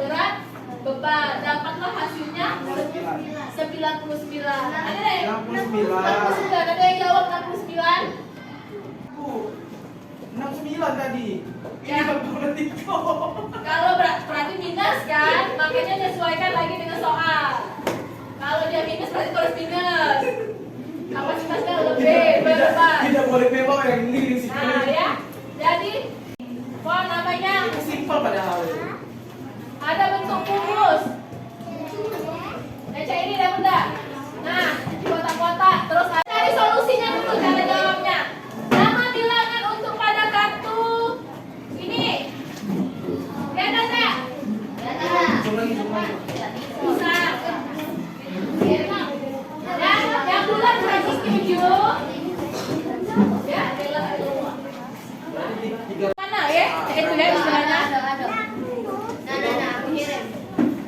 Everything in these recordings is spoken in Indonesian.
berat beban. Dapatlah hasilnya 99. Ada yang 69. Ada yang jawab 69? 69 tadi. Ya. Ini 43. Kalau berarti minus kan, makanya sesuaikan lagi dengan soal. Kalau dia minus berarti terus minus. Kapasitasnya lebih berlebihan. Tidak boleh bebas yang ini sih. Nah ya, jadi namanya Simpel padahal. ada bentuk kubus. Baca ini dah bunda. Nah, kotak-kotak. Terus cari solusinya dulu, cara jawabnya. Nama bilangan untuk pada kartu ini. Lihat tak? Bisa. Yang bulan 107. Ya, mana ya? Itu ya istilahnya.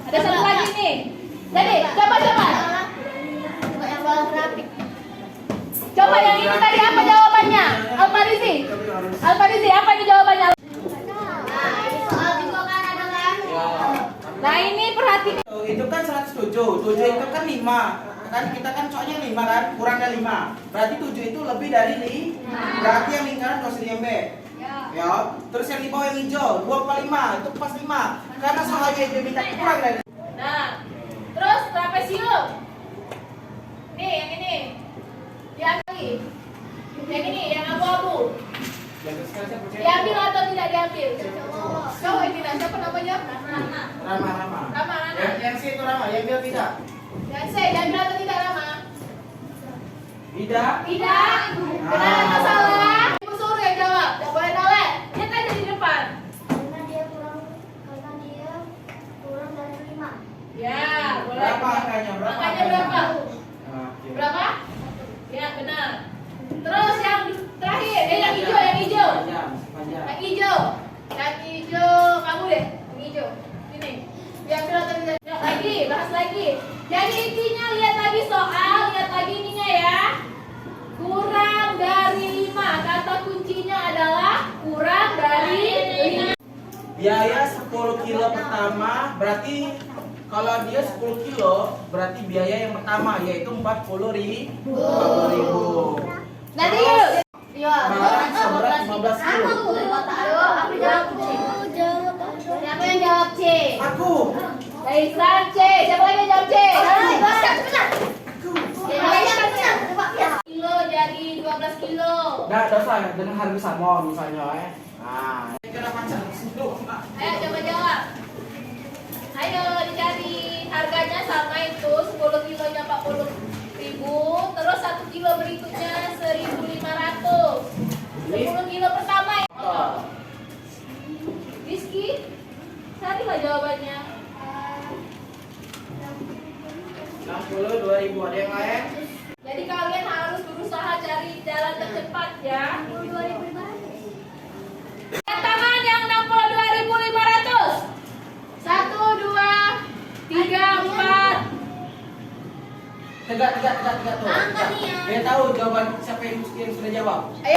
Ada satu lagi nih. Jadi, coba. Coba yang ini tadi apa jawabannya? Al-Farizi, apa ini jawabannya? Nah ini perhatikan. Itu kan 107. 7 itu kan 5. Kan kita kan soalnya 5 kan, kurangnya 5. Berarti 7 itu lebih dari 5. Berarti yang lingkaran harus diambil. Ya. Terus yang di bawah yang hijau, 2/5 itu pas 5. Karena soalnya dia minta kurang dari. Nah, terus trapesium. Nih yang ini. Yang ini, yang abu-abu. Diambil atau tidak diambil? Cowok ini nah, siapa namanya? Rama. Yang C itu Rama, yang dia tidak. Yang C, diambil atau tidak Rama? Tidak. Benar atau salah? Ibu suruh yang jawab. Tidak boleh nolak. Lihat aja di depan. Karena dia kurang dari 5. Ya, boleh. Berapa angkanya? Angkanya berapa? Berapa? Ya, benar. Terus yang terakhir, yang hijau. Yang hijau, kamu deh. Yang hijau. Ini. Diambil atau tidak? Lagi, bahas lagi. Jadi intinya lihat lagi soal, lihat lagi ininya ya. Kurang dari 5. Kata kuncinya adalah kurang dari 5. Biaya 10 kilo pertama berarti kalau dia 10 kilo berarti biaya yang pertama yaitu 40.000. Nanti yuk. Barang seberat 15 kilo. Siapa yang jawab C? Aku. Kaisan C. Siapa lagi yang jawab C? Kilo jadi 12 kilo. Nah, dosa dengan harga sama misalnya Nah, kena pacar Ayo coba jawab. Ayo dicari harganya sama itu 10 kilonya 40.000, terus 1 kilo berikutnya 1.500. 10 kilo pertama ya. Rizky, carilah jawabannya. 62.000 ada yang lain? Jadi kalian harus berusaha cari jalan tercepat ya. Tangan yang 62.500. 1, 2, 3, 4. Tegak tuh. Dia tahu jawaban siapa yang sudah jawab. Ayo.